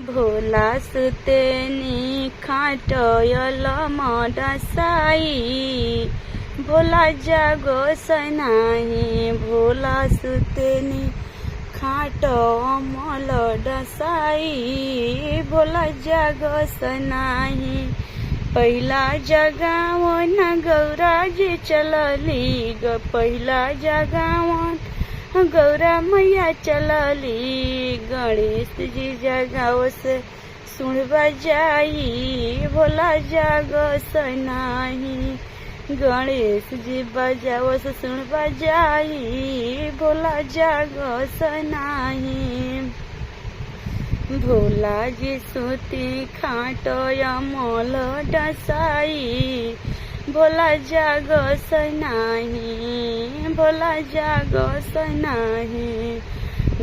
भोला सुतेनी खाटयल मडसाई भोला जागो सनाही भोला सुतेनी खाट अमल डसाई भोला जागो सनाही पहिला जगावन गौराजी चलली ग पहिला जगावन गौरा मैया चलली गणेश जी जगावस सुनबा जाई भोला जागस नाही गणेश जी बजावस सुनबा जाई भोला जागस नाही भोला जी सुती खाट अमल डसाई भोला जागस नाही भोला जागस नाही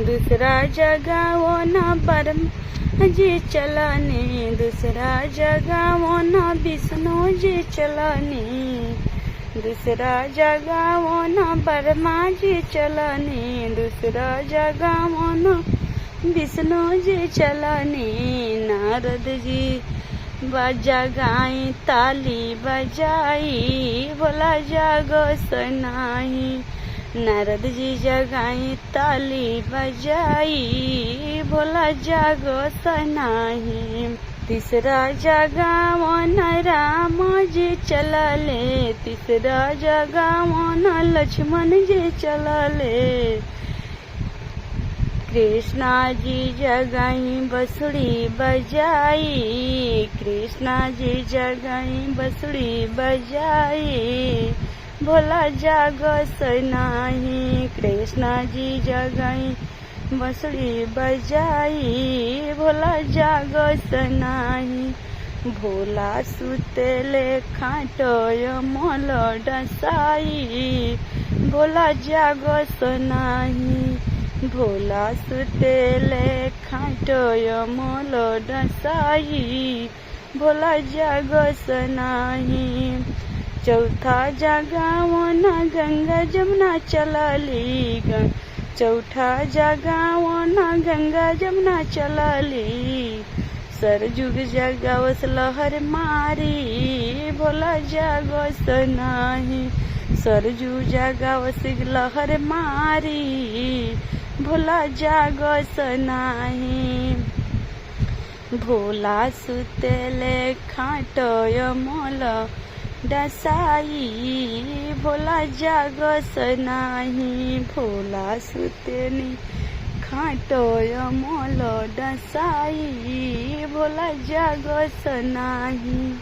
दूसरा जगावो न बर्मा जी चलने दूसरा जगावो न विष्णु जी चलने दूसरा जगावो न बर्मा जी चलने दूसरा जगावो न विष्णु जी चलने नारद जी बाजा गाई ताली बजाई भोला जागस नाही नारद जी जगाई ताली बजाई भोला जागस नाही तीसरा जगावन राम जी चलले तीसरा जगावन लक्ष्मण जी चलले कृष्णा जी जगाई बसुड़ी बजाई कृष्णा जी जगाई बसुड़ी बजाई भोला जागस नाही कृष्णा जी जगाई बसुड़ी बजाई भोला जागस नाही भोला सुतेले खाटय मल डसाई भोला जागस नाही भोला सुतेले खाटय मल डसाई भोला जागस नाही चौथा जगावन गंगा जमुना चलली चौथा जगावन गंगा जमुना चलली सरजुग जगावस लहर मारी भोला जागस नाही सरजू जगावस लहर मारी भोला जागस नाही भोला सुतेले खाटय मल डसाई भोला जागस नाही भोला सुतेनी खाटय मल डसाई भोला जागस नाही।